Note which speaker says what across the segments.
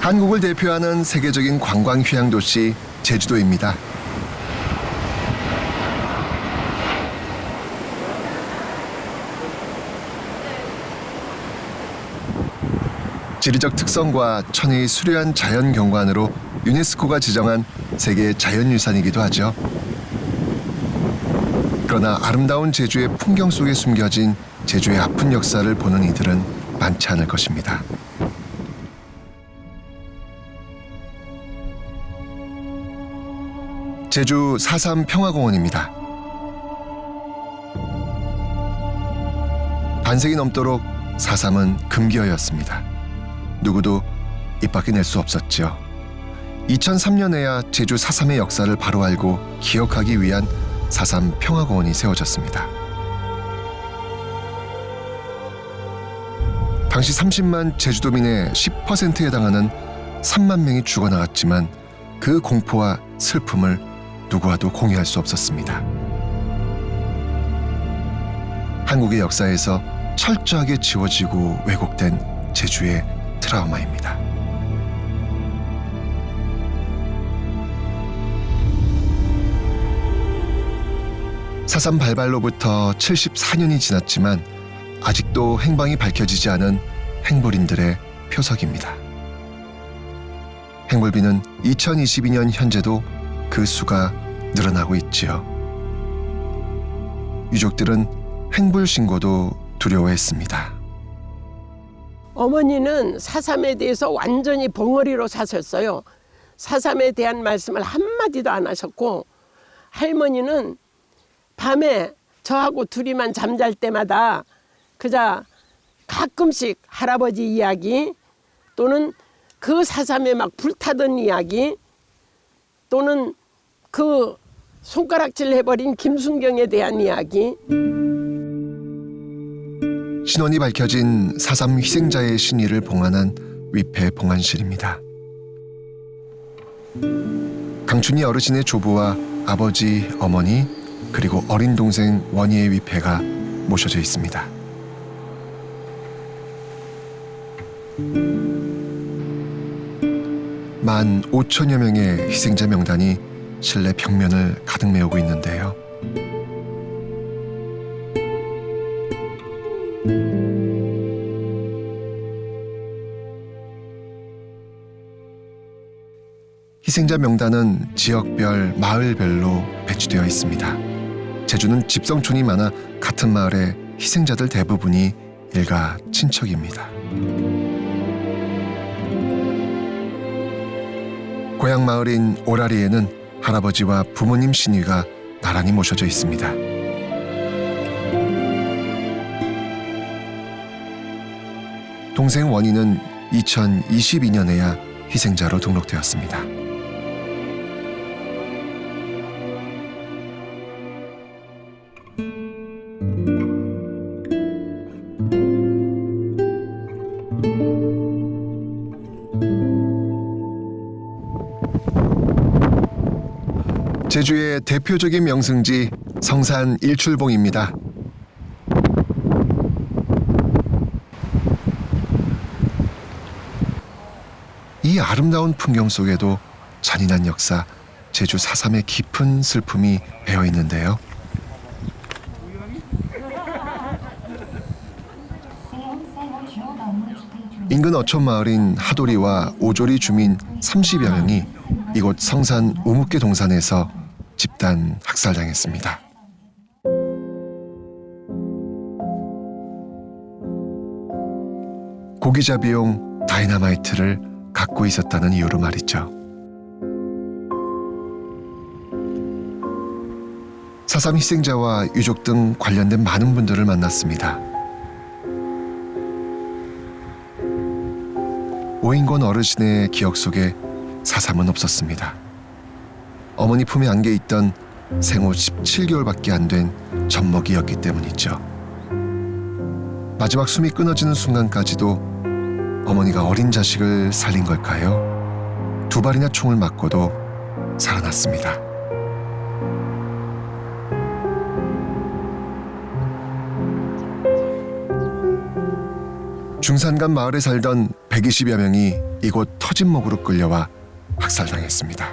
Speaker 1: 한국을 대표하는 세계적인 관광 휴양 도시 제주도입니다. 지리적 특성과 천혜의 수려한 자연 경관으로 유네스코가 지정한 세계 자연유산이기도 하죠. 그러나 아름다운 제주의 풍경 속에 숨겨진 제주의 아픈 역사를 보는 이들은 많지 않을 것입니다. 제주 4.3 평화공원입니다. 반세기 넘도록 4.3은 금기어였습니다. 누구도 입 밖에 낼 수 없었죠. 2003년에야 제주 4.3의 역사를 바로 알고 기억하기 위한 4.3 평화공원이 세워졌습니다. 당시 30만 제주도민의 10%에 해당하는 3만 명이 죽어나갔지만 그 공포와 슬픔을 누구와도 공유할 수 없었습니다. 한국의 역사에서 철저하게 지워지고 왜곡된 제주의 트라우마입니다. 사삼 발발로부터 74년이 지났지만 아직도 행방이 밝혀지지 않은 행불인들의 표석입니다. 행불비는 2022년 현재도 그 수가 늘어나고 있지요. 유족들은 행불 신고도 두려워했습니다.
Speaker 2: 어머니는 4.3에 대해서 완전히 벙어리로 사셨어요. 4.3에 대한 말씀을 한마디도 안 하셨고, 할머니는 밤에 저하고 둘이만 잠잘 때마다 그저 가끔씩 할아버지 이야기 또는 그 4.3에 막 불타던 이야기 또는 그 손가락질 해버린 김순경에 대한 이야기.
Speaker 1: 신원이 밝혀진 4.3 희생자의 신의를 봉안한 위패 봉안실입니다. 강춘희 어르신의 조부와 아버지, 어머니 그리고 어린 동생 원희의 위패가 모셔져 있습니다. 만 5천여 명의 희생자 명단이 실내 벽면을 가득 메우고 있는데요. 희생자 명단은 지역별, 마을별로 배치되어 있습니다. 제주는 집성촌이 많아 같은 마을의 희생자들 대부분이 일가 친척입니다. 고향 마을인 오라리에는 할아버지와 부모님 신위가 나란히 모셔져 있습니다. 동생 원희는 2022년에야 희생자로 등록되었습니다. 제주의 대표적인 명승지 성산 일출봉입니다. 이 아름다운 풍경 속에도 잔인한 역사, 제주 4.3의 깊은 슬픔이 배어 있는데요. 인근 어촌 마을인 하도리와 오조리 주민 30여 명이 이곳 성산 우묵계 동산에서 집단 학살당했습니다. 고기잡이용 다이너마이트를 갖고 있었다는 이유로 말이죠. 4.3 희생자와 유족 등 관련된 많은 분들을 만났습니다. 오인권 어르신의 기억 속에 4.3은 없었습니다. 어머니 품에 안겨 있던 생후 17개월밖에 안 된 젖먹이였기 때문이죠. 마지막 숨이 끊어지는 순간까지도 어머니가 어린 자식을 살린 걸까요? 2발이나 총을 맞고도 살아났습니다. 중산간 마을에 살던 120여 명이 이곳 터진목으로 끌려와 학살당했습니다.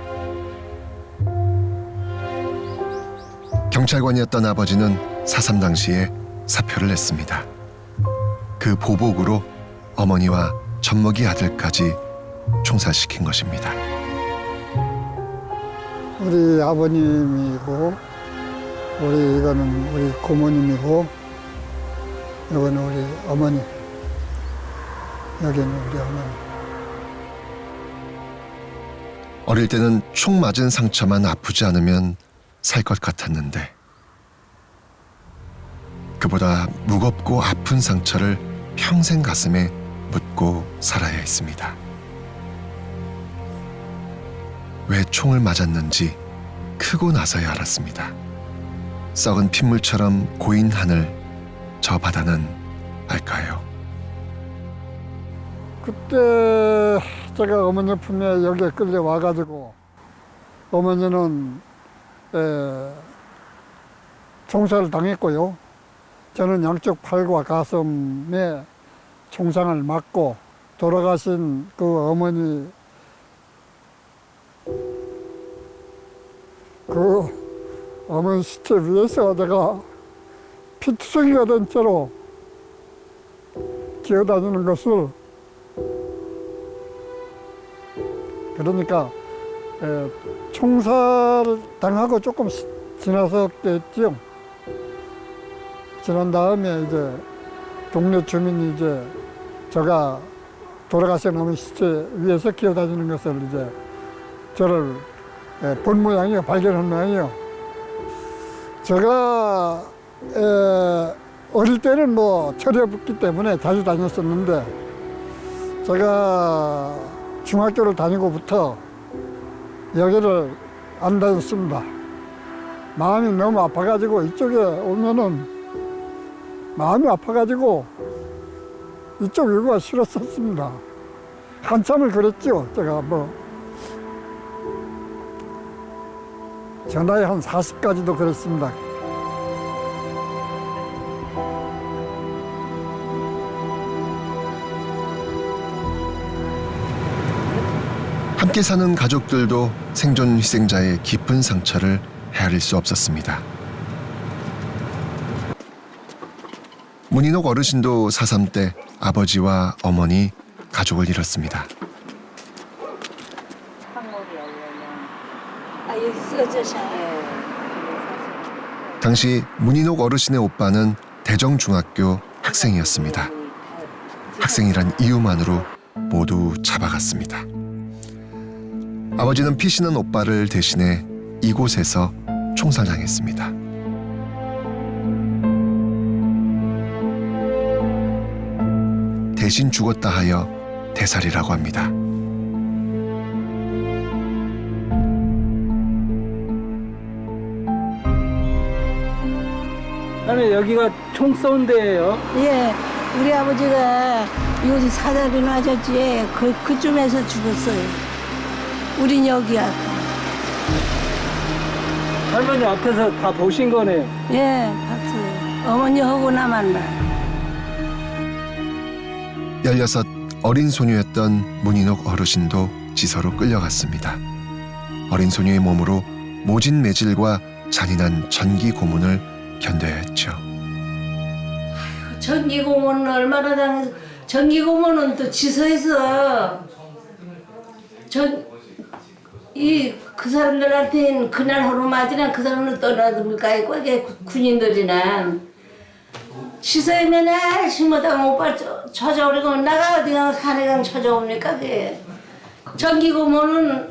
Speaker 1: 경찰관이었던 아버지는 4.3 당시에 사표를 냈습니다. 그 보복으로 어머니와 젖먹이 아들까지 총살시킨 것입니다.
Speaker 3: 우리 아버님이고 이거는 우리 고모님이고 이거는 우리 어머니, 여기는 우리 어머니.
Speaker 1: 어릴 때는 총 맞은 상처만 아프지 않으면 살 것 같았는데 그보다 무겁고 아픈 상처를 평생 가슴에 묻고 살아야 했습니다. 왜 총을 맞았는지 크고 나서야 알았습니다. 썩은 핏물처럼 고인 하늘, 저 바다는 알까요?
Speaker 3: 그때 제가 어머니 품에 여기에 끌려와가지고 어머니는 총살을 당했고요. 저는 양쪽 팔과 가슴에 총상을 맞고 돌아가신 그 어머니 시체 위에서 제가 피투성이가 된 채로 기어다니는 것을 그러니까 총살 당하고 조금 지나섰겠죠. 지난 다음에 이제 동네 주민이 이제 제가 돌아가신 어머니 시체 위에서 기어다니는 것을 이제 저를 본 모양이에요. 발견한 모양이에요. 제가 어릴 때는 뭐 철이 없기 때문에 자주 다녔었는데 제가 중학교를 다니고부터 여기를 안 다녔습니다. 마음이 너무 아파가지고 이쪽에 오면은 마음이 아파가지고 이쪽 일구가 싫었었습니다. 한참을 그랬죠. 제가 뭐 전화에 한 40까지도 그랬습니다.
Speaker 1: 함께 사는 가족들도 생존 희생자의 깊은 상처를 헤아릴 수 없었습니다. 문인옥 어르신도 4.3 때 아버지와 어머니, 가족을 잃었습니다. 당시 문인옥 어르신의 오빠는 대정중학교 학생이었습니다. 학생이란 이유만으로 모두 잡아갔습니다. 아버지는 피신한 오빠를 대신해 이곳에서 총살당했습니다. 대신 죽었다 하여 대살이라고 합니다.
Speaker 4: 아니 여기가 총 쏜 데예요?
Speaker 5: 예, 우리 아버지가 여기 사다리 맞았지. 그쯤에서 죽었어요. 우린 여기야.
Speaker 4: 할머니 앞에서 다 보신 거네요.
Speaker 5: 예, 봤어요. 어머니하고 나만 나.
Speaker 1: 16 어린 소녀였던 문인옥 어르신도 지서로 끌려갔습니다. 어린 소녀의 몸으로 모진 매질과 잔인한 전기 고문을 견뎌야 했죠.
Speaker 5: 전기 고문은 얼마나 당해서 전기 고문은 또 지서에서 그 사람들한테는 그날 하루 맞이나 그 사람들 떠나들까 있고 이게 군인들이나 지서에 맨날 심어다 오빠 찾아오려고 나가 어디가 산에강 찾아옵니까 그게 전기 고문은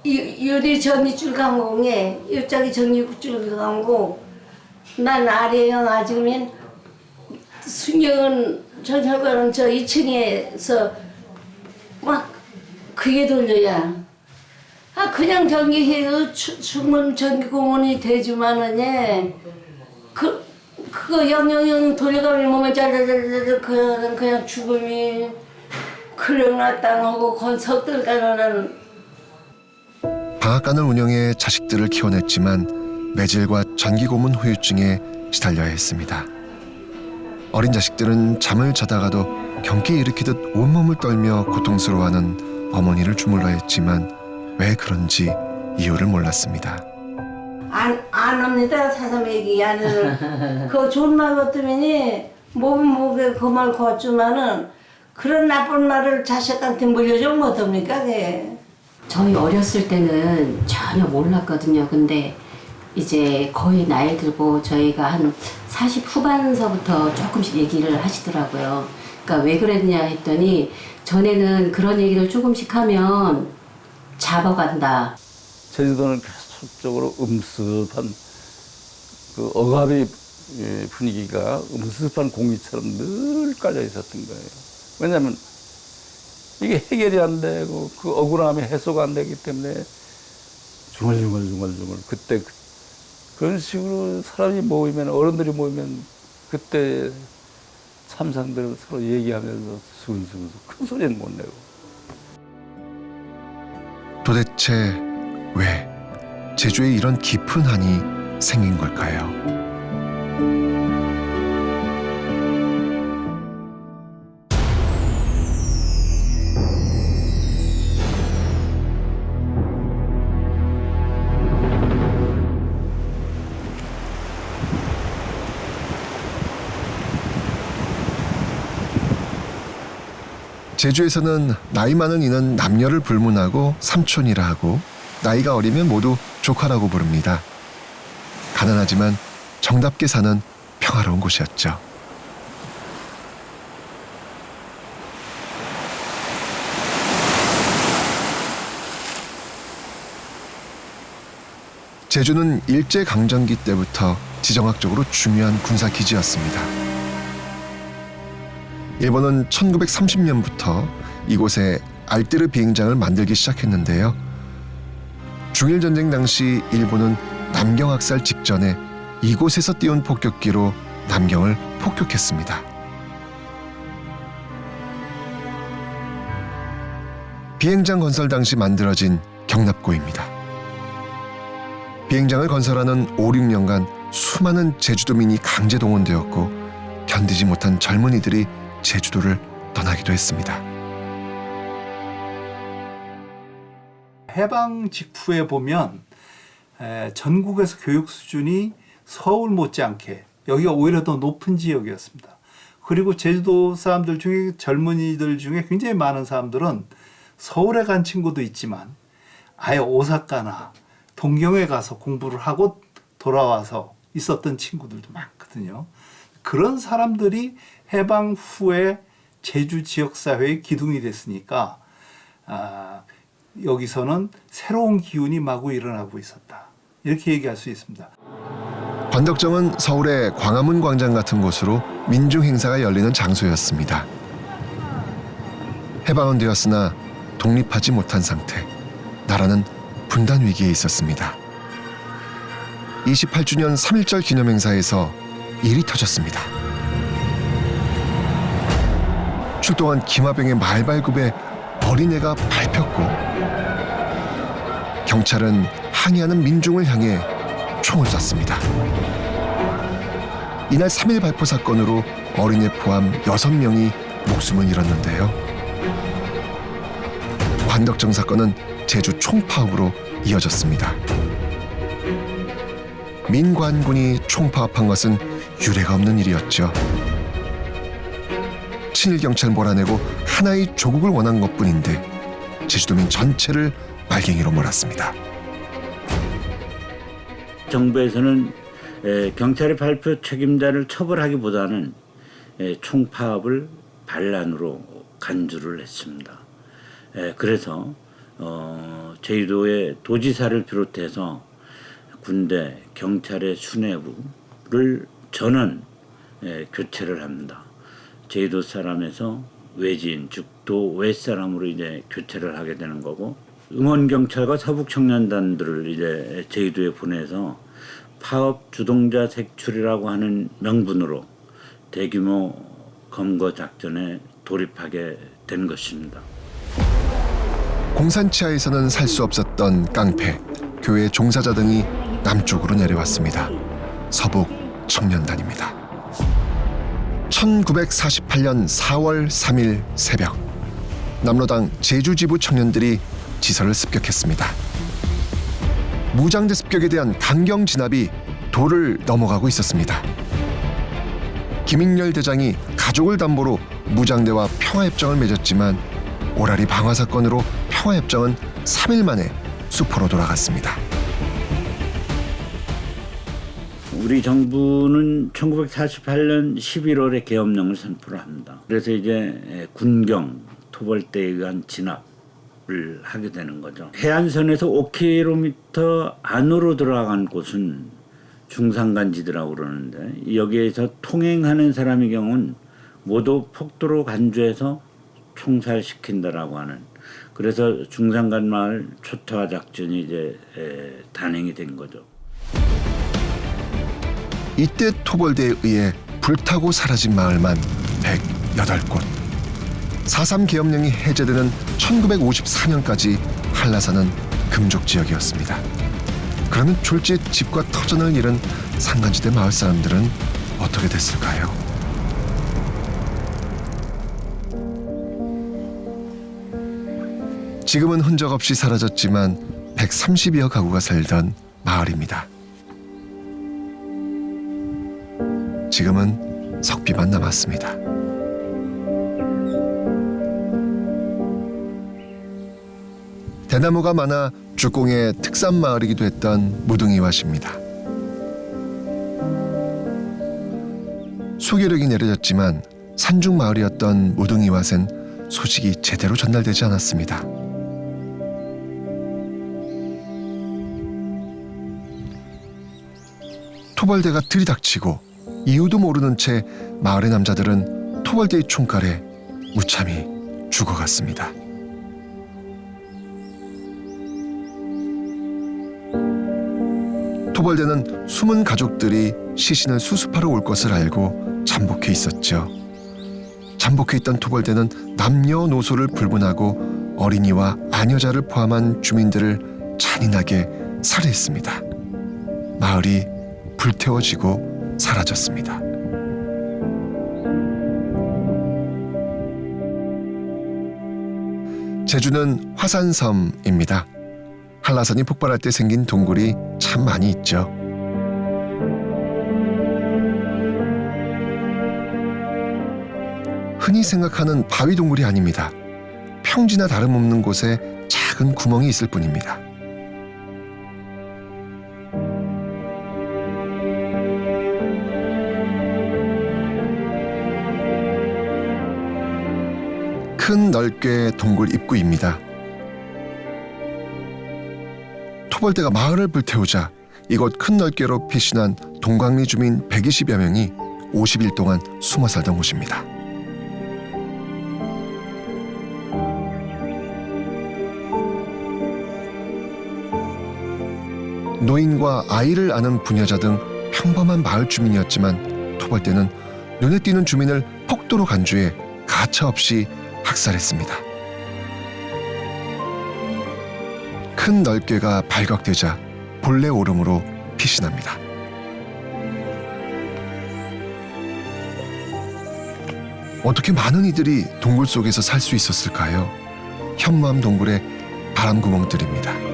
Speaker 5: 요리 전기줄 강공에 이쪽이 전기줄 강공 난 아래형 아직은 순경은 전철관은 저 2층에서 막 그게 돌려야 그냥 전기해도 충분 전기 고문이 되지만은 그거 영영영 돌려가면 몸에 잘잘잘잘 그냥 죽음이 그령나 땅하고 건석들 가는
Speaker 1: 방앗간을 운영해 자식들을 키워냈지만 매질과 전기고문 후유증에 시달려야 했습니다. 어린 자식들은 잠을 자다가도 경기 일으키듯 온몸을 떨며 고통스러워하는 어머니를 주물러 했지만 왜 그런지 이유를 몰랐습니다.
Speaker 5: 안 합니다. 사삼 얘기 안 그 좋은 말 같으면이 목에 그 말 거주면은 그런 나쁜 말을 자식한테 물려주면 어떡합니까 그게.
Speaker 6: 저희 어렸을 때는 전혀 몰랐거든요. 근데 이제 거의 나이 들고 저희가 한 40 후반서부터 조금씩 얘기를 하시더라고요. 그러니까 왜 그랬냐 했더니 전에는 그런 얘기를 조금씩 하면 잡아간다.
Speaker 7: 제주도는 계속적으로 음습한 그 억압의 분위기가 음습한 공기처럼 늘 깔려 있었던 거예요. 왜냐하면 이게 해결이 안 되고 그 억울함이 해소가 안 되기 때문에 중얼중얼 그때 그런 식으로 사람이 모이면 어른들이 모이면 그때 참상들을 서로 얘기하면서 수근수근 큰 소리는 못 내고.
Speaker 1: 도대체 왜 제주에 이런 깊은 한이 생긴 걸까요? 제주에서는 나이 많은 이는 남녀를 불문하고 삼촌이라 하고 나이가 어리면 모두 조카라고 부릅니다. 가난하지만 정답게 사는 평화로운 곳이었죠. 제주는 일제강점기 때부터 지정학적으로 중요한 군사기지였습니다. 일본은 1930년부터 이곳에 알뜨르 비행장을 만들기 시작했는데요. 중일전쟁 당시 일본은 남경 학살 직전에 이곳에서 띄운 폭격기로 남경을 폭격했습니다. 비행장 건설 당시 만들어진 경납고입니다. 비행장을 건설하는 5, 6년간 수많은 제주도민이 강제 동원되었고 견디지 못한 젊은이들이 제주도를 떠나기도 했습니다.
Speaker 8: 해방 직후에 보면 전국에서 교육 수준이 서울 못지않게 여기가 오히려 더 높은 지역이었습니다. 그리고 제주도 사람들 중에 젊은이들 중에 굉장히 많은 사람들은 서울에 간 친구도 있지만 아예 오사카나 동경에 가서 공부를 하고 돌아와서 있었던 친구들도 많거든요. 그런 사람들이 해방 후에 제주 지역사회의 기둥이 됐으니까 여기서는 새로운 기운이 마구 일어나고 있었다. 이렇게 얘기할 수 있습니다.
Speaker 1: 관덕정은 서울의 광화문 광장 같은 곳으로 민중 행사가 열리는 장소였습니다. 해방은 되었으나 독립하지 못한 상태. 나라는 분단 위기에 있었습니다. 28주년 3.1절 기념행사에서 일이 터졌습니다. 출동한 김하병의 말발굽에 어린애가 밟혔고 경찰은 항의하는 민중을 향해 총을 쐈습니다. 이날 3.1 발포 사건으로 어린애 포함 6명이 목숨을 잃었는데요. 관덕정 사건은 제주 총파업으로 이어졌습니다. 민관군이 총파업한 것은 유례가 없는 일이었죠. 친일경찰 몰아내고 하나의 조국을 원한 것뿐인데 제주도민 전체를 말갱이로 몰았습니다.
Speaker 9: 정부에서는 경찰의 발표 책임자를 처벌하기보다는 총파업을 반란으로 간주를 했습니다. 그래서 제주도의 도지사를 비롯해서 군대, 경찰의 수뇌부를 전원 교체를 합니다. 제주도 사람에서 외지인, 즉 도 외사람으로 이제 교체를 하게 되는 거고, 응원경찰과 사북청년단들을 이제 제주도에 보내서 파업 주동자 색출이라고 하는 명분으로 대규모 검거 작전에 돌입하게 된 것입니다.
Speaker 1: 공산치하에서는 살 수 없었던 깡패, 교회 종사자 등이 남쪽으로 내려왔습니다. 서북 청년단입니다. 1948년 4월 3일 새벽, 남로당 제주지부 청년들이 지서를 습격했습니다. 무장대 습격에 대한 강경 진압이 도를 넘어가고 있었습니다. 김익렬 대장이 가족을 담보로 무장대와 평화협정을 맺었지만 오라리 방화 사건으로 평화협정은 3일 만에 수포로 돌아갔습니다.
Speaker 9: 우리 정부는 1948년 11월에 계엄령을 선포를 합니다. 그래서 이제 군경, 토벌대에 의한 진압을 하게 되는 거죠. 해안선에서 5km 안으로 들어간 곳은 중산간지대라고 그러는데, 여기에서 통행하는 사람의 경우는 모두 폭도로 간주해서 총살시킨다라고 하는, 그래서 중산간 마을 초토화 작전이 이제 단행이 된 거죠.
Speaker 1: 이때 토벌대에 의해 불타고 사라진 마을만 108곳. 4.3 계엄령이 해제되는 1954년까지 한라산은 금족 지역이었습니다. 그러면 졸지에 집과 터전을 잃은 산간지대 마을 사람들은 어떻게 됐을까요? 지금은 흔적 없이 사라졌지만 130여 가구가 살던 마을입니다. 지금은 석비만 남았습니다. 대나무가 많아 주공의 특산 마을이기도 했던 무등이와시입니다. 소개력이 내려졌지만 산중 마을이었던 무등이와센 소식이 제대로 전달되지 않았습니다. 토벌대가 들이닥치고 이유도 모르는 채 마을의 남자들은 토벌대의 총칼에 무참히 죽어갔습니다. 토벌대는 숨은 가족들이 시신을 수습하러 올 것을 알고 잠복해 있었죠. 잠복해 있던 토벌대는 남녀노소를 불문하고 어린이와 아녀자를 포함한 주민들을 잔인하게 살해했습니다. 마을이 불태워지고 사라졌습니다. 제주는 화산섬입니다. 한라산이 폭발할 때 생긴 동굴이 참 많이 있죠. 흔히 생각하는 바위 동굴이 아닙니다. 평지나 다름없는 곳에 작은 구멍이 있을 뿐입니다. 큰 넓게 동굴 입구입니다. 토벌대가 마을을 불태우자 이곳 큰 넓게로 피신한 동광리 주민 120여 명이 50일 동안 숨어 살던 곳입니다. 노인과 아이를 아는 부녀자 등 평범한 마을 주민이었지만 토벌대는 눈에 띄는 주민을 폭도로 간주해 가차없이 학살했습니다. 큰 넓게가 발각되자 본래 오름으로 피신합니다. 어떻게 많은 이들이 동굴 속에서 살 수 있었을까요? 현무암 동굴의 바람구멍들입니다.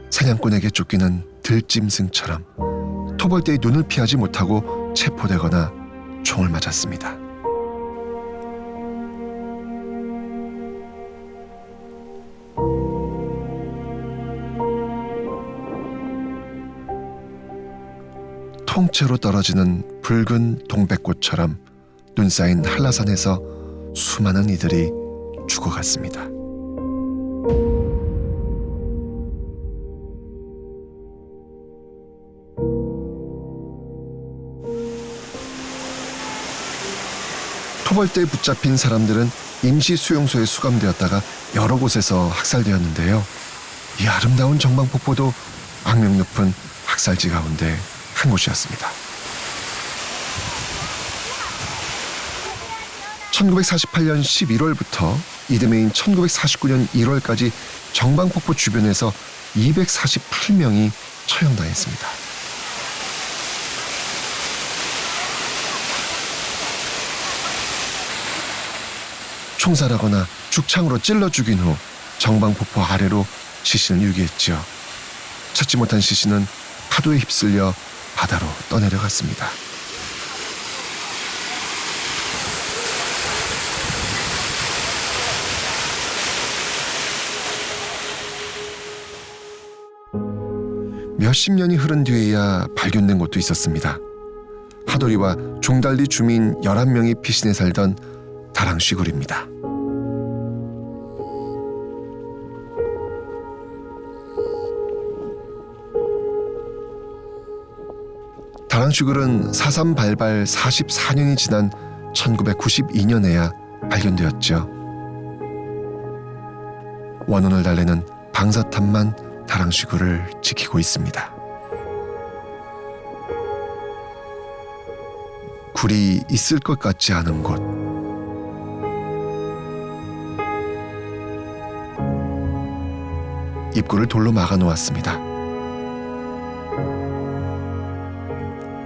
Speaker 1: 사냥꾼에게 쫓기는 들짐승처럼 토벌대의 눈을 피하지 못하고 체포되거나 총을 맞았습니다. 통째로 떨어지는 붉은 동백꽃처럼 눈 쌓인 한라산에서 수많은 이들이 죽어갔습니다. 토벌대에 붙잡힌 사람들은 임시 수용소에 수감되었다가 여러 곳에서 학살되었는데요. 이 아름다운 정방폭포도 악명 높은 학살지 가운데 한 곳이었습니다. 1948년 11월부터 이듬해인 1949년 1월까지 정방폭포 주변에서 248명이 처형당했습니다. 총살하거나 죽창으로 찔러 죽인 후 정방폭포 아래로 시신을 유기했죠. 찾지 못한 시신은 파도에 휩쓸려 바다로 떠내려갔습니다. 몇십 년이 흐른 뒤에야 발견된 곳도 있었습니다. 하도리와 종달리 주민 11명이 피신해 살던 다랑시굴입니다. 다랑시굴은 4.3 발발 44년이 지난 1992년에야 발견되었죠. 원혼을 달래는 방사탑만 다랑시굴을 지키고 있습니다. 굴이 있을 것 같지 않은 곳. 입구를 돌로 막아 놓았습니다.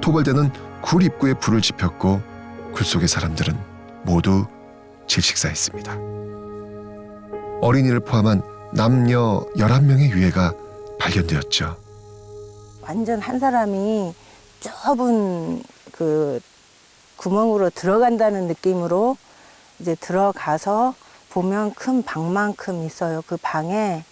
Speaker 1: 토벌대는 굴 입구에 불을 지폈고 굴 속의 사람들은 모두 질식사했습니다. 어린이를 포함한 남녀 11명의 유해가 발견되었죠.
Speaker 10: 완전 한 사람이 좁은 그 구멍으로 들어간다는 느낌으로 이제 들어가서 보면 큰 방만큼 있어요. 그 방에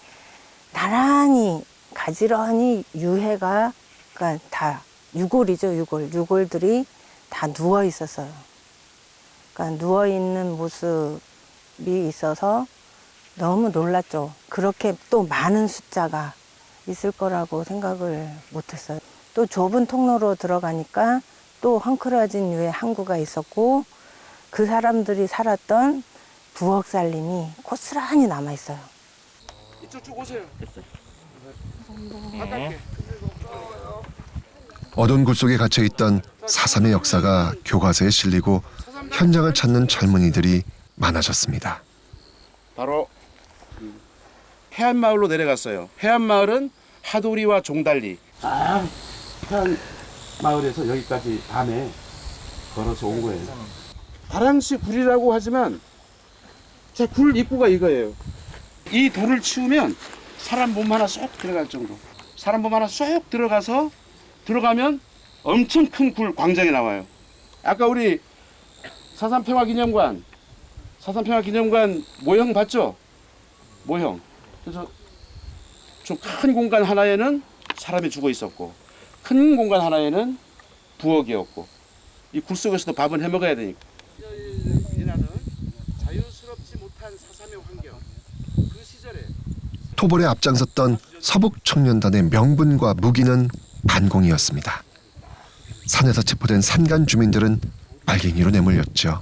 Speaker 10: 나란히 가지런히 유해가, 그러니까 다 유골이죠, 유골들이 다 누워 있었어요. 그러니까 누워 있는 모습이 있어서 너무 놀랐죠. 그렇게 또 많은 숫자가 있을 거라고 생각을 못했어요. 또 좁은 통로로 들어가니까 또 헝클어진 유해 항구가 있었고 그 사람들이 살았던 부엌 살림이 고스란히 남아 있어요.
Speaker 11: 이쪽 쭉 오세요.
Speaker 1: 어두운 굴 속에 갇혀 있던 4.3의 역사가 교과서에 실리고 현장을 찾는 젊은이들이 많아졌습니다.
Speaker 11: 바로 해안마을로 내려갔어요. 해안마을은 하도리와 종달리. 해안마을에서 여기까지 밤에 걸어서 온 거예요. 다랑시 굴이라고 하지만 제 굴 입구가 이거예요. 이 돌을 치우면 사람 몸 하나 쏙 들어갈 정도. 사람 몸 하나 쏙 들어가면 엄청 큰 굴 광장이 나와요. 아까 우리 사삼평화기념관 모형 봤죠? 모형. 그래서 좀 큰 공간 하나에는 사람이 죽어 있었고 큰 공간 하나에는 부엌이었고 이 굴 속에서도 밥은 해 먹어야 되니까. 우리나라는 자유스럽지 못한 4.3의 환경. 그 시절에
Speaker 1: 토벌에 앞장섰던 서북 청년단의 명분과 무기는 반공이었습니다. 산에서 체포된 산간 주민들은 빨갱이로 내몰렸죠.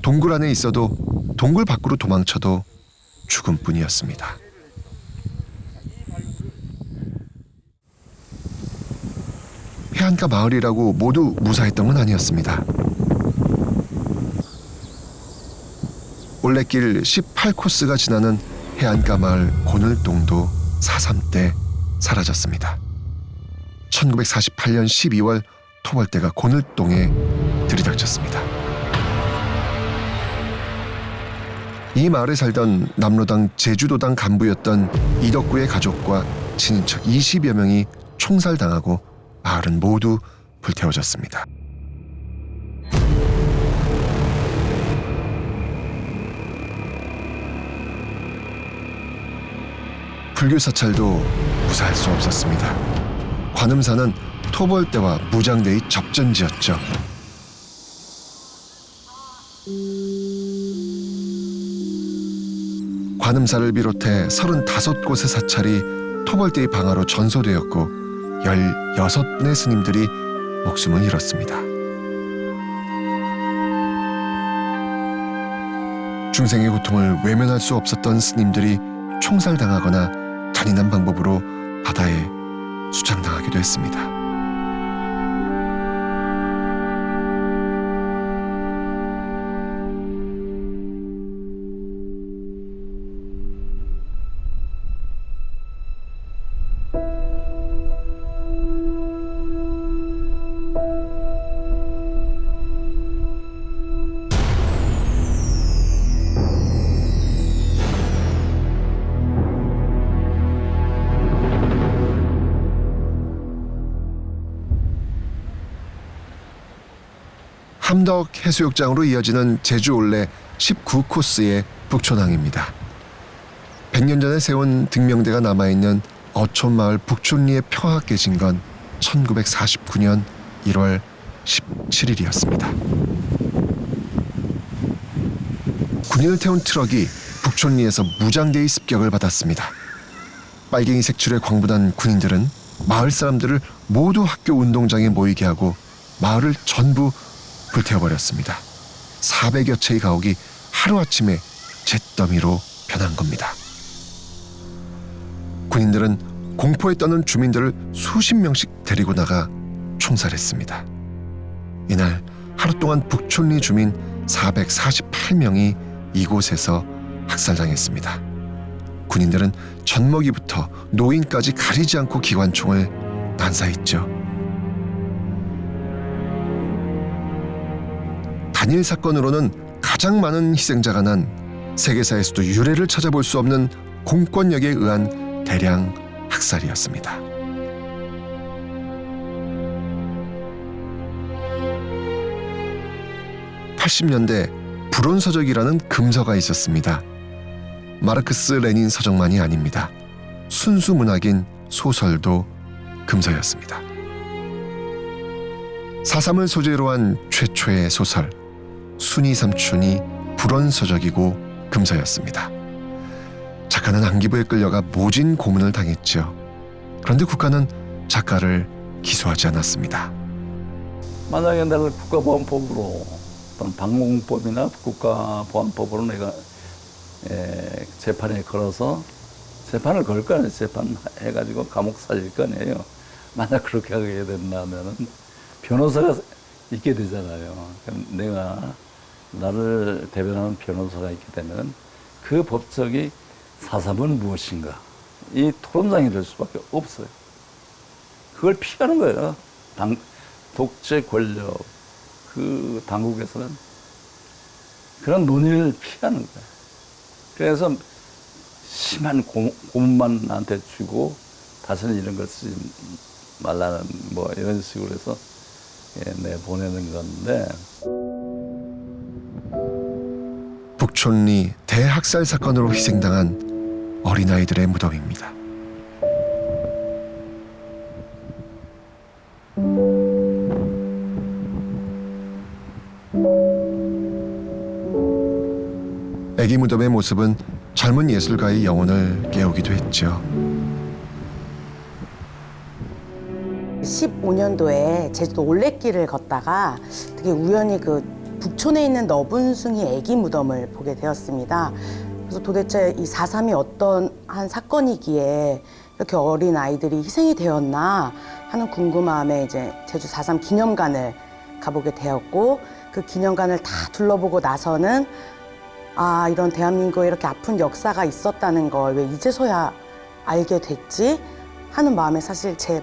Speaker 1: 동굴 안에 있어도 동굴 밖으로 도망쳐도 죽음뿐이었습니다. 해안가 마을이라고 모두 무사했던 건 아니었습니다. 올레길 18코스가 지나는 해안가 마을 고늘동도 4.3 때 사라졌습니다. 1948년 12월 토벌대가 고늘동에 들이닥쳤습니다. 이 마을에 살던 남로당 제주도당 간부였던 이덕구의 가족과 친인척 20여 명이 총살당하고 마을은 모두 불태워졌습니다. 불교 사찰도 무사할 수 없었습니다. 관음사는 토벌대와 무장대의 접전지였죠. 관음사를 비롯해 35곳의 사찰이 토벌대의 방화로 전소되었고 16네 스님들이 목숨을 잃었습니다. 중생의 고통을 외면할 수 없었던 스님들이 총살당하거나 잔인한 방법으로 바다에 수장당하기도 했습니다. 함덕 해수욕장으로 이어지는 제주 올레 19코스의 북촌항입니다. 100년 전에 세운 등명대가 남아있는 어촌마을 북촌리에 평화가 깨진 건 1949년 1월 17일이었습니다. 군인을 태운 트럭이 북촌리에서 무장대의 습격을 받았습니다. 빨갱이 색출에 광분한 군인들은 마을 사람들을 모두 학교 운동장에 모이게 하고 마을을 전부 불태워버렸습니다. 400여 채의 가옥이 하루아침에 잿더미로 변한 겁니다. 군인들은 공포에 떠는 주민들을 수십 명씩 데리고 나가 총살했습니다. 이날 하루 동안 북촌리 주민 448명이 이곳에서 학살당했습니다. 군인들은 젖먹이부터 노인까지 가리지 않고 기관총을 난사했죠. 단일 사건으로는 가장 많은 희생자가 난 세계사에서도 유례를 찾아볼 수 없는 공권력에 의한 대량 학살이었습니다. (80년대) 불온서적이라는 금서가 있었습니다. 마르크스 레닌 서적만이 아닙니다. 순수 문학인 소설도 금서였습니다. 4.3을 소재로 한 최초의 소설 순이 삼촌이 불온서적이고 금서였습니다. 작가는 안기부에 끌려가 모진 고문을 당했죠. 그런데 국가는 작가를 기소하지 않았습니다.
Speaker 7: 만약에 내가 국가보안법으로 또는 방공법이나 국가보안법으로 내가 재판에 걸어서 재판을 걸 거 아니에요. 재판해가지고 감옥 살릴 거 아니에요. 만약 그렇게 하게 된다면은 변호사가 있게 되잖아요. 그럼 내가 나를 대변하는 변호사가 있게 되면 그 법적이 4.3은 무엇인가 이 토론장이 될 수밖에 없어요. 그걸 피하는 거예요. 독재 권력 그 당국에서는 그런 논의를 피하는 거예요. 그래서 심한 고문만 나한테 주고 다시는 이런 걸 쓰지 말라는 뭐 이런 식으로 해서 보내는 건데.
Speaker 1: 북촌리 대학살 사건으로 희생당한 어린아이들의 무덤입니다. 애기 무덤의 모습은 젊은 예술가의 영혼을 깨우기도 했죠.
Speaker 10: 15년도에 제주도 올레길을 걷다가 되게 우연히 그 북촌에 있는 너분숭이 애기 무덤을 보게 되었습니다. 그래서 도대체 이 4.3이 어떤 한 사건이기에 이렇게 어린 아이들이 희생이 되었나 하는 궁금함에 이제 제주 4.3 기념관을 가보게 되었고, 그 기념관을 다 둘러보고 나서는 아, 이런 대한민국에 이렇게 아픈 역사가 있었다는 걸 왜 이제서야 알게 됐지 하는 마음에 사실 제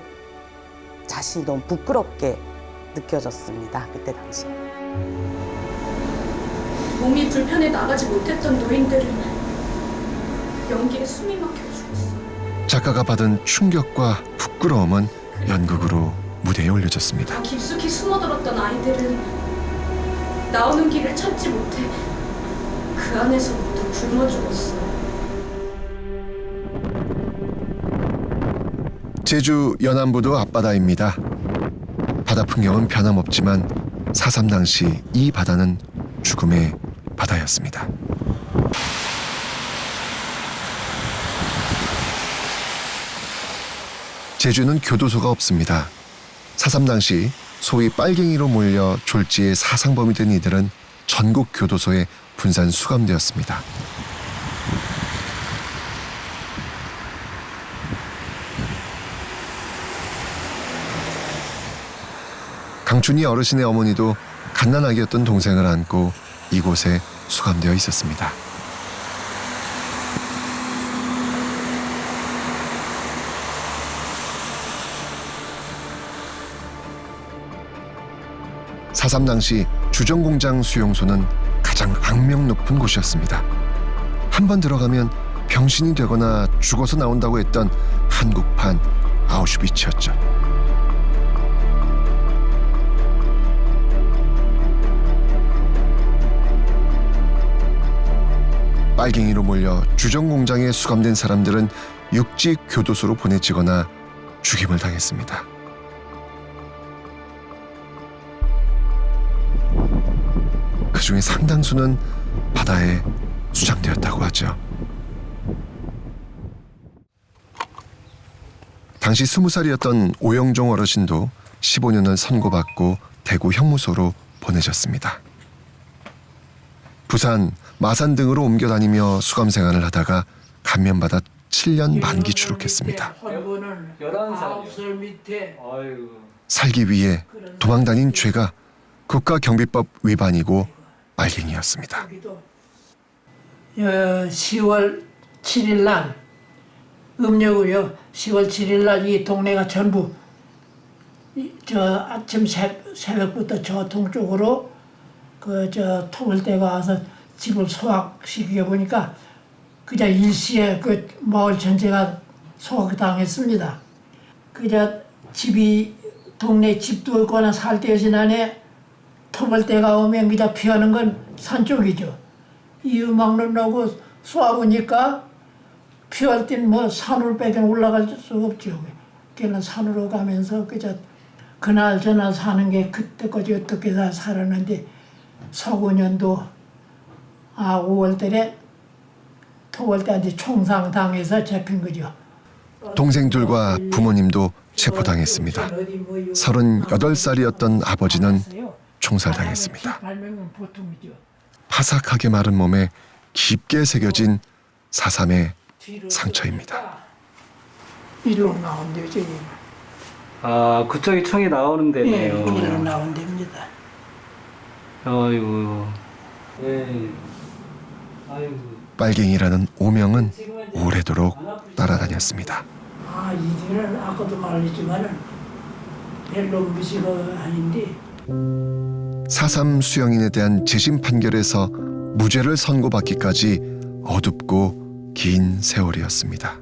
Speaker 10: 자신이 너무 부끄럽게 느껴졌습니다. 그때 당시에.
Speaker 12: 몸이 불편해 나가지 못했던 노인들은 연기에 숨이 막혀 죽었어.
Speaker 1: 작가가 받은 충격과 부끄러움은 연극으로 무대에 올려졌습니다.
Speaker 12: 깊숙이 숨어들었던 아이들은 나오는 길을 찾지 못해 그 안에서부터 굶어 죽었어.
Speaker 1: 제주 연안부도 앞바다입니다. 바다 풍경은 변함없지만 4.3 당시 이 바다는 죽음의 바다였습니다. 제주는 교도소가 없습니다. 4.3 당시 소위 빨갱이로 몰려 졸지에 사상범이 된 이들은 전국 교도소에 분산 수감되었습니다. 강춘희 어르신의 어머니도 갓난아기였던 동생을 안고 이곳에 수감되어 있었습니다. (4.3) 당시 주정공장 수용소는 가장 악명 높은 곳이었습니다. 한 번 들어가면 병신이 되거나 죽어서 나온다고 했던 한국판 아우슈비츠였죠. 빨갱이로 몰려 주정 공장에 수감된 사람들은 육지 교도소로 보내지거나 죽임을 당했습니다. 그 중에 상당수는 바다에 수장되었다고 하죠. 당시 20살이었던 오영종 어르신도 15년을 선고받고 대구 형무소로 보내졌습니다. 부산, 마산 등으로 옮겨 다니며 수감 생활을 하다가 감면받아 7년 만기 출獄했습니다.
Speaker 4: 11살이요.
Speaker 1: 살기 위해 도망다닌 죄가 국가경비법 위반이고 빨갱이였습니다.
Speaker 2: 10월 7일 날 음력으로요. 10월 7일 날 이 동네가 전부 아침 새벽부터 저 동쪽으로 토벌대가 와서 집을 소각시켜 보니까 그저 일시에 그 마을 전체가 소각당했습니다. 그저 동네 집도 없거나 살 데없이 안에 토벌대가 오면 그저 피하는 건 산 쪽이죠. 이 음악을 나고 쏘아보니까 피할 땐 산으로 빼긴 올라갈 수 없죠. 걔는 산으로 가면서 그저 그날 저날 사는 게 그때까지 어떻게 다 살았는데 서구년도 5월달에 토벌대한테 총상당해서 잡힌 거죠.
Speaker 1: 동생들과 부모님도 체포당했습니다. 38살이었던 아버지는 총살당했습니다. 파삭하게 마른 몸에 깊게 새겨진 4.3의 상처입니다.
Speaker 2: 이리로 나온대요, 저기.
Speaker 4: 아, 그쪽이 총이 나오는 데네요.
Speaker 2: 이리로 나온 데입니다.
Speaker 4: 아이고. 네. 아이고.
Speaker 1: 빨갱이라는 오명은 오래도록 따라다녔습니다.
Speaker 2: 이들은 아까도 말했지만은 별로 무시가 아닌데.
Speaker 1: 4.3 수용인에 대한 재심 판결에서 무죄를 선고받기까지 어둡고 긴 세월이었습니다.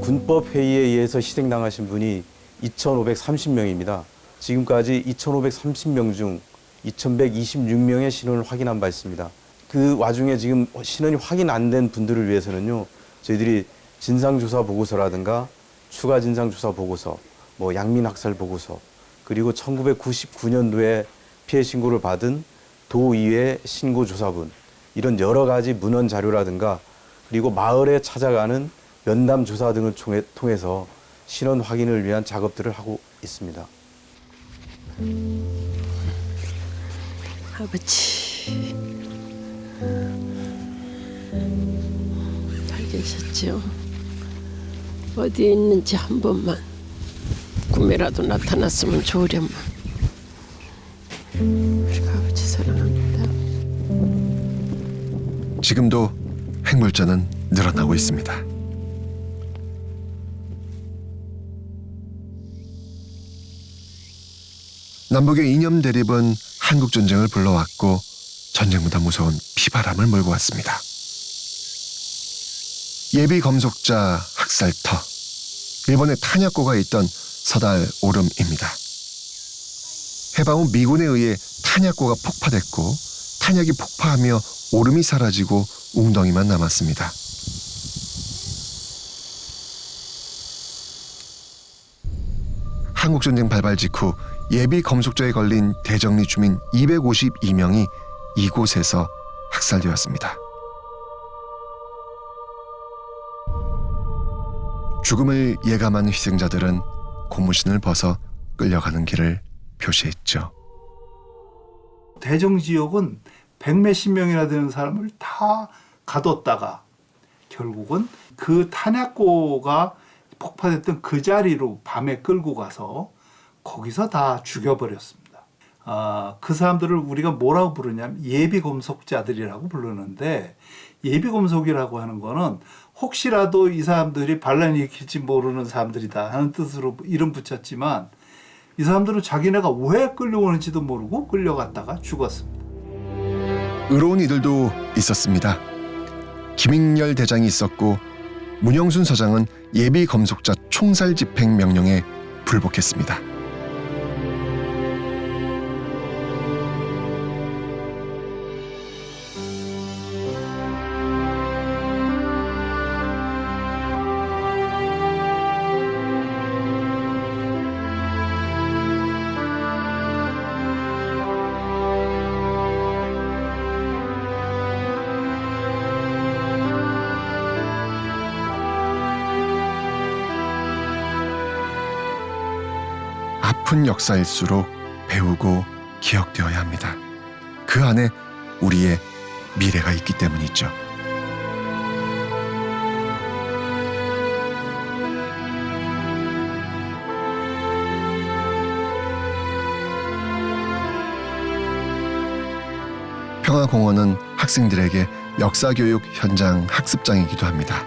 Speaker 13: 군법회의에 의해서 희생당하신 분이 2,530명입니다. 지금까지 2,530명 중 2,126명의 신원을 확인한 바 있습니다. 그 와중에 지금 신원이 확인 안 된 분들을 위해서는요, 저희들이 진상조사 보고서라든가 추가 진상조사 보고서, 양민학살 보고서, 그리고 1999년도에 피해 신고를 받은 도의회 신고조사분, 이런 여러 가지 문헌 자료라든가 그리고 마을에 찾아가는 면담 조사 등을 통해서 신원 확인을 위한 작업들을 하고 있습니다.
Speaker 2: 아버지 잘 계셨죠? 어디에 있는지 한 번만 꿈에라도 나타났으면 좋으련만. 우리 아버지 사랑합니다.
Speaker 1: 지금도 핵물자는 늘어나고 있습니다. 남북의 이념 대립은 한국전쟁을 불러왔고 전쟁보다 무서운 피바람을 몰고 왔습니다. 예비 검속자 학살터, 일본의 탄약고가 있던 서달 오름입니다. 해방 후 미군에 의해 탄약고가 폭파됐고 탄약이 폭파하며 오름이 사라지고 웅덩이만 남았습니다. 한국전쟁 발발 직후 예비 검속자에 걸린 대정리 주민 252명이 이곳에서 학살되었습니다. 죽음을 예감한 희생자들은 고무신을 벗어 끌려가는 길을 표시했죠.
Speaker 8: 대정지역은 100몇십 명이나 되는 사람을 다 가뒀다가 결국은 그 탄약고가 폭파됐던 그 자리로 밤에 끌고 가서 거기서 다 죽여버렸습니다. 그 사람들을 우리가 뭐라고 부르냐면 예비검속자들이라고 부르는데, 예비검속이라고 하는 거는 혹시라도 이 사람들이 반란을 일으킬지 모르는 사람들이다 하는 뜻으로 이름 붙였지만, 이 사람들은 자기네가 왜 끌려오는지도 모르고 끌려갔다가 죽었습니다.
Speaker 1: 의로운 이들도 있었습니다. 김익렬 대장이 있었고 문영순 서장은 예비 검속자 총살 집행 명령에 불복했습니다. 깊은 역사일수록 배우고 기억되어야 합니다. 그 안에 우리의 미래가 있기 때문이죠. 평화공원은 학생들에게 역사교육 현장 학습장이기도 합니다.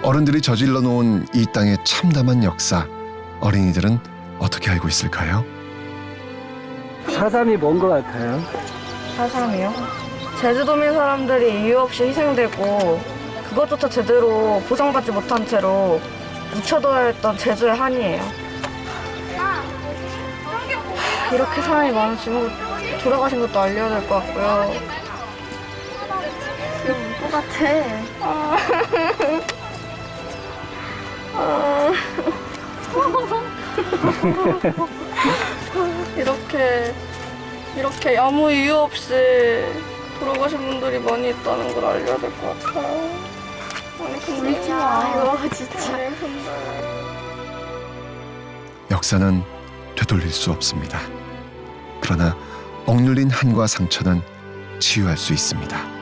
Speaker 1: 어른들이 저질러 놓은 이 땅의 참담한 역사, 어린이들은 어떻게 알고 있을까요?
Speaker 4: 4.3이 뭔 것 같아요?
Speaker 14: 4.3이요? 제주도민 사람들이 이유 없이 희생되고 그것조차 제대로 보상받지 못한 채로 묻혀둬야 했던 제주의 한이에요. 이렇게 사람이 많으시면 돌아가신 것도 알려야 될 것 같고요. 이거 울 것 같아. 이렇게 아무 이유 없이 돌아가신 분들이 많이 있다는 걸 알려야 될 것 같아요. 아니 근데 울지 마요, 진짜.
Speaker 1: 역사는 되돌릴 수 없습니다. 그러나 억눌린 한과 상처는 치유할 수 있습니다.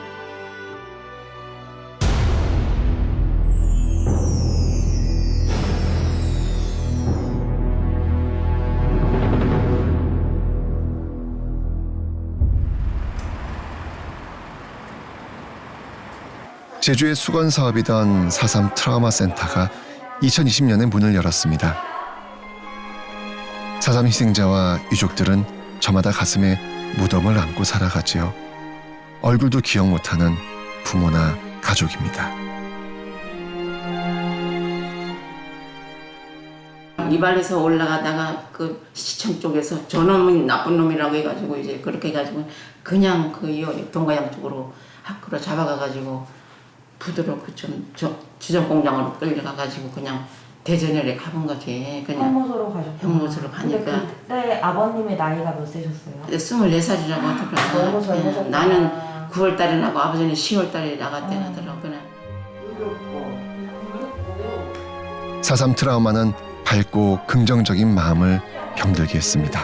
Speaker 1: 제주의 수건 사업이던 4.3 트라우마 센터가 2020년에 문을 열었습니다. 4.3 희생자와 유족들은 저마다 가슴에 무덤을 안고 살아가지요. 얼굴도 기억 못하는 부모나 가족입니다.
Speaker 5: 이발에서 올라가다가 그 시청 쪽에서 저놈은 나쁜 놈이라고 해가지고 이제 그렇게 해가지고 그냥 그 동가양 쪽으로 학교로 잡아가가지고 부드럽고 좀 주정 공장으로 끌려가가지고 그냥 대전열에 가본 거지. 그냥
Speaker 15: 형무소로 가셨구나.
Speaker 5: 형무소로 가니까.
Speaker 15: 근데 그때 아버님의 나이가 몇 세셨어요?
Speaker 5: 24살이라고 하더라고.
Speaker 15: 너무 젊으셨구나.
Speaker 5: 나는 9월달에 나고 아버지는 10월달에 나갔대 하더라고. 그냥.
Speaker 1: 4.3 트라우마는 밝고 긍정적인 마음을 병들게 했습니다.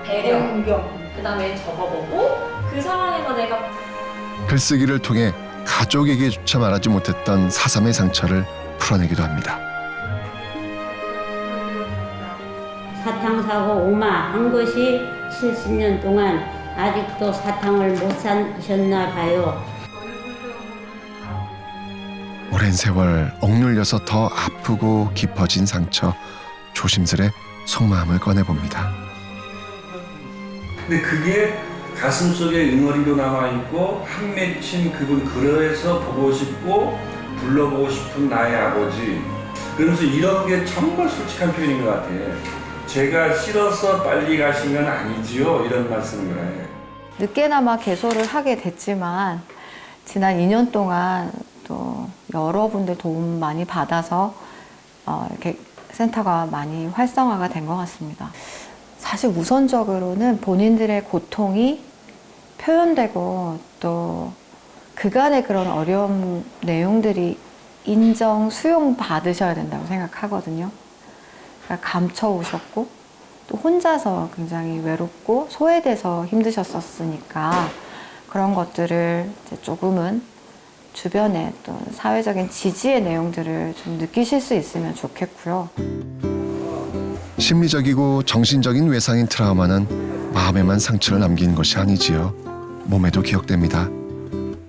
Speaker 12: 배려, 그 다음에 접어보고 그 상황에서 내가
Speaker 1: 글쓰기를 통해 가족에게조차 말하지 못했던 4.3의 상처를 풀어내기도 합니다.
Speaker 16: 사탕 사고 오마한 것이 70년 동안 아직도 사탕을 못 사셨나 봐요.
Speaker 1: 오랜 세월 억눌려서 더 아프고 깊어진 상처, 조심스레 속마음을 꺼내봅니다.
Speaker 17: 근데 그게 가슴속에 응어리로 남아있고 한 맺힌 그분, 그래서 보고 싶고 불러보고 싶은 나의 아버지. 그러면서 이런 게 정말 솔직한 표현인 것 같아요. 제가 싫어서 빨리 가신 건 아니지요, 이런 말씀을 해요.
Speaker 14: 늦게나마 개소를 하게 됐지만 지난 2년 동안 또 여러분들 도움 많이 받아서 이렇게 센터가 많이 활성화가 된 것 같습니다. 사실 우선적으로는 본인들의 고통이 표현되고 또 그간의 그런 어려운 내용들이 인정, 수용 받으셔야 된다고 생각하거든요. 그러니까 감춰오셨고 또 혼자서 굉장히 외롭고 소외돼서 힘드셨었으니까 그런 것들을 이제 조금은 주변에 또 사회적인 지지의 내용들을 좀 느끼실 수 있으면 좋겠고요.
Speaker 1: 심리적이고 정신적인 외상인 트라우마는 마음에만 상처를 남기는 것이 아니지요. 몸에도 기억됩니다.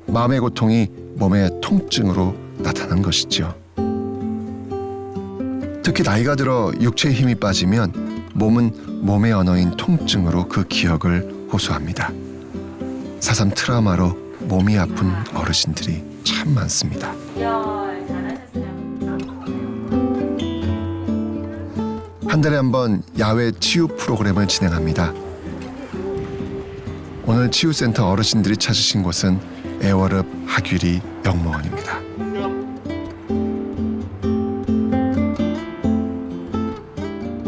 Speaker 1: 마음의 고통이 몸의 통증으로 나타난 것이죠. 특히 나이가 들어 육체의 힘이 빠지면 몸은 몸의 언어인 통증으로 그 기억을 호소합니다. 4.3 트라우마로 몸이 아픈 어르신들이 참 많습니다. 한 달에 한 번 야외 치유 프로그램을 진행합니다. 오늘 치유센터 어르신들이 찾으신 곳은 애월읍 하규리 영모원입니다.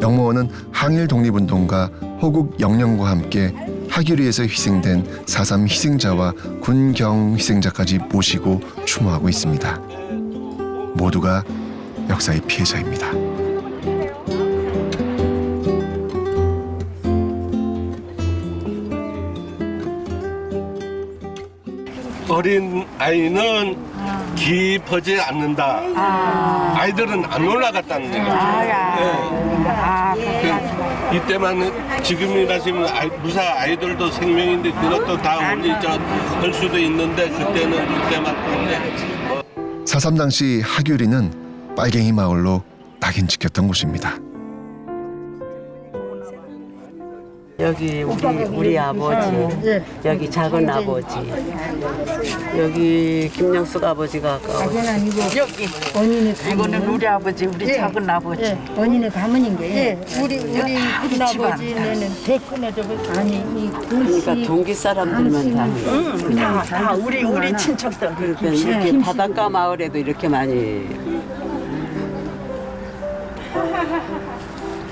Speaker 1: 영모원은 항일 독립운동가 호국 영령과 함께 하규리에서 희생된 4.3 희생자와 군경 희생자까지 모시고 추모하고 있습니다. 모두가 역사의 피해자입니다.
Speaker 18: 어린 아이는 깊어지지 않는다. 아이들은 안 올라갔다는 얘기죠. 이때만 지금이라시면 무사 아이들도 생명인데 그것도 다 우리 할 수도 있는데 그때는 그때만큼인데.
Speaker 1: 4.3 당시 하규리는 빨갱이 마을로 낙인 찍혔던 곳입니다.
Speaker 19: 여기 우리 아버지, 여기 작은 아버지, 여기 김영숙 아버지가 아까
Speaker 20: 여기 원인의 이거는 우리 아버지, 우리 작은 아버지. 원인의 가문인 게. 우리 큰 아버지는 배 끊어져 아니 이
Speaker 19: 그러니까 동기 사람들만
Speaker 20: 다 우리 친척들.
Speaker 19: 그러니까 이렇게 바닷가 마을에도 이렇게 많이.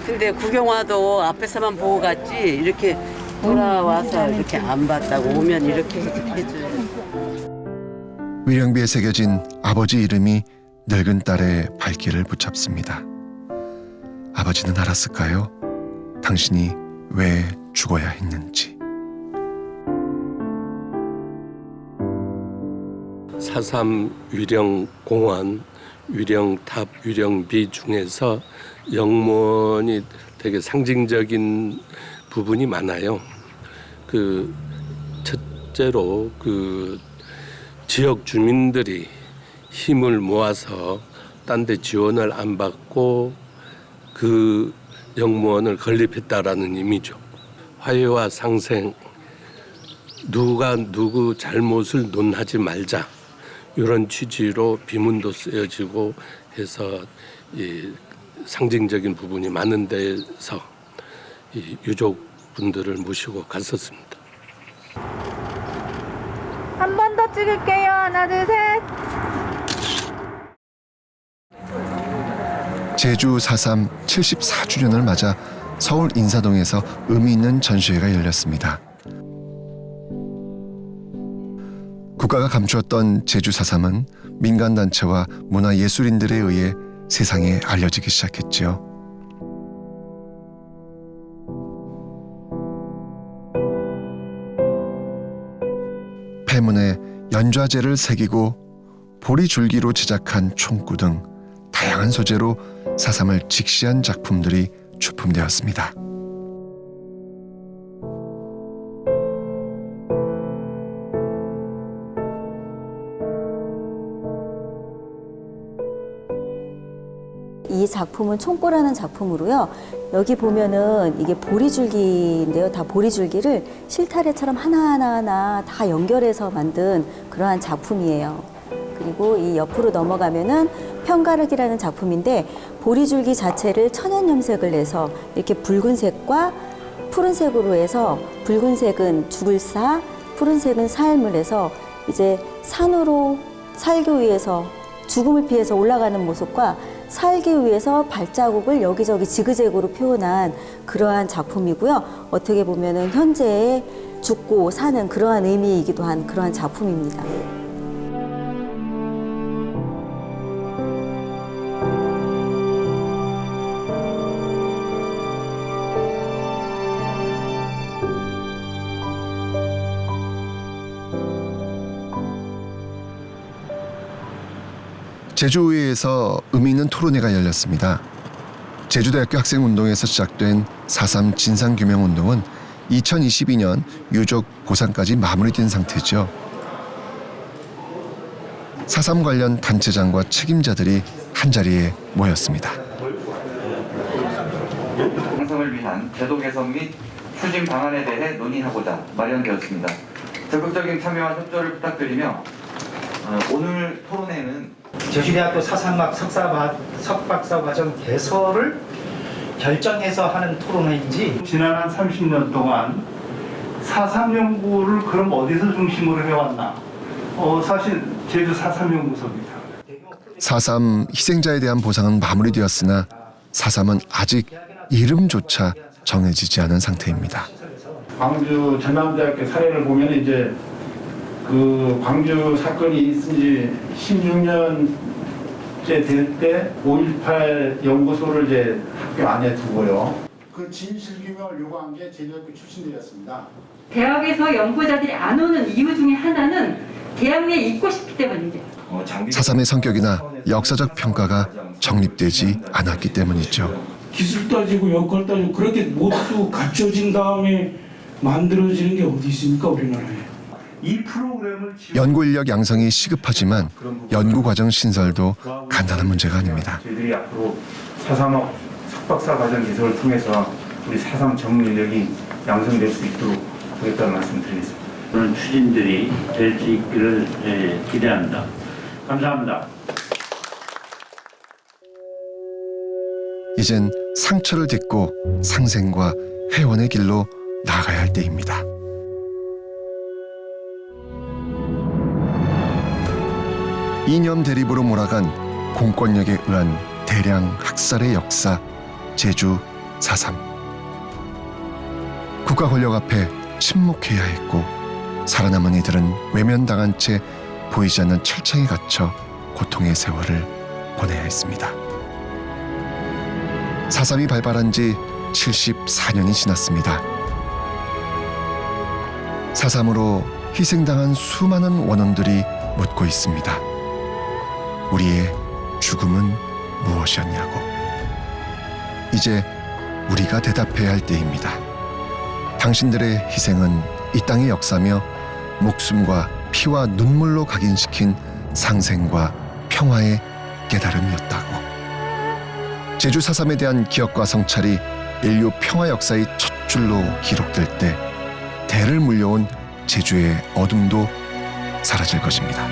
Speaker 19: 근데 구경 와도 앞에서만 보고 갔지 이렇게 돌아와서 이렇게 안 봤다고 오면 이렇게 해줘요.
Speaker 1: 위령비에 새겨진 아버지 이름이 늙은 딸의 발길을 붙잡습니다. 아버지는 알았을까요? 당신이 왜 죽어야 했는지.
Speaker 18: 4.3 위령공원, 위령탑, 위령비 중에서 영문이 되게 상징적인 부분이 많아요. 첫째로 지역 주민들이 힘을 모아서 딴 데 지원을 안 받고 그 영무원을 건립했다라는 의미죠. 화해와 상생, 누가 누구 잘못을 논하지 말자. 이런 취지로 비문도 쓰여지고 해서 이 상징적인 부분이 많은 데서 이 유족분들을 모시고 갔었습니다.
Speaker 14: 한 번 더 찍을게요. 하나, 둘, 셋.
Speaker 1: 제주 4.3 74주년을 맞아 서울 인사동에서 의미 있는 전시회가 열렸습니다. 국가가 감추었던 제주 4.3은 민간단체와 문화예술인들에 의해 세상에 알려지기 시작했지요. 폐문에 연좌제를 새기고 보리줄기로 제작한 총구 등 다양한 소재로 4.3을 직시한 작품들이出품되었습니다.
Speaker 21: 이 작품은 총구라는 작품으로요. 여기 보면은 이게 보리줄기인데요. 다 보리줄기를 실타래처럼 하나하나 다 연결해서 만든 그러한 작품이에요. 그리고 이 옆으로 넘어가면은 편가르기라는 작품인데 보리줄기 자체를 천연염색을 내서 이렇게 붉은색과 푸른색으로 해서 붉은색은 죽을 사, 푸른색은 삶을 해서 이제 산으로 살기 위해서 죽음을 피해서 올라가는 모습과 살기 위해서 발자국을 여기저기 지그재그로 표현한 그러한 작품이고요. 어떻게 보면은 현재의 죽고 사는 그러한 의미이기도 한 그러한 작품입니다.
Speaker 1: 제주의회에서 의미 있는 토론회가 열렸습니다. 제주대학교 학생운동에서 시작된 4.3 진상규명운동은 2022년 유족 보상까지 마무리된 상태죠. 4.3 관련 단체장과 책임자들이 한자리에 모였습니다.
Speaker 22: 방송을 위한 제도 개선 및 추진 방안에 대해 논의하고자 마련되었습니다. 적극적인 참여와 협조를 부탁드리며 오늘 토론회는
Speaker 23: 제주대학교 사상학 석박사 과정 개설을 결정해서 하는 토론회인지
Speaker 8: 지난 한 30년 동안 4.3 연구를 그럼 어디서 중심으로 해왔나? 사실 제주 4.3 연구소입니다.
Speaker 1: 4.3 희생자에 대한 보상은 마무리되었으나 4.3은 아직 이름조차 정해지지 않은 상태입니다.
Speaker 24: 광주 전남대학교 사례를 보면 이제 그 광주 사건이 있은 지 16년 이제 될 때 5.18 연구소를 이제 학교 안에 두고요. 그 진실규명을 요구한 게 제주대학교 출신들이었습니다.
Speaker 3: 대학에서 연구자들이 안 오는 이유 중에 하나는 대학 내에 있고 싶기 때문이죠.
Speaker 1: 4.3의 성격이나 역사적 평가가 정립되지 않았기 때문이죠.
Speaker 6: 기술 따지고 역할 따지고 그렇게 모두 갖춰진 다음에 만들어지는 게 어디 있습니까, 우리나라에.
Speaker 24: 이 프로그램을
Speaker 1: 연구 인력 양성이 시급하지만 연구 과정 신설도 간단한 문제가 아닙니다.
Speaker 24: 저희들이 앞으로 4.3학 석박사 과정 개설을 통해서 우리 4.3 전문 인력이 양성될 수 있도록 하겠다는 말씀드리겠습니다.
Speaker 9: 그런 추진들이 될 수 있기를 기대합니다. 감사합니다.
Speaker 1: 이젠 상처를 딛고 상생과 회원의 길로 나아가야 할 때입니다. 이념 대립으로 몰아간 공권력에 의한 대량 학살의 역사, 제주 4.3. 국가 권력 앞에 침묵해야 했고 살아남은 이들은 외면당한 채 보이지 않는 철창에 갇혀 고통의 세월을 보내야 했습니다. 4.3이 발발한 지 74년이 지났습니다. 4.3으로 희생당한 수많은 원혼들이 묻고 있습니다. 우리의 죽음은 무엇이었냐고. 이제 우리가 대답해야 할 때입니다. 당신들의 희생은 이 땅의 역사며 목숨과 피와 눈물로 각인시킨 상생과 평화의 깨달음이었다고. 제주 4.3에 대한 기억과 성찰이 인류 평화 역사의 첫 줄로 기록될 때 대를 물려온 제주의 어둠도 사라질 것입니다.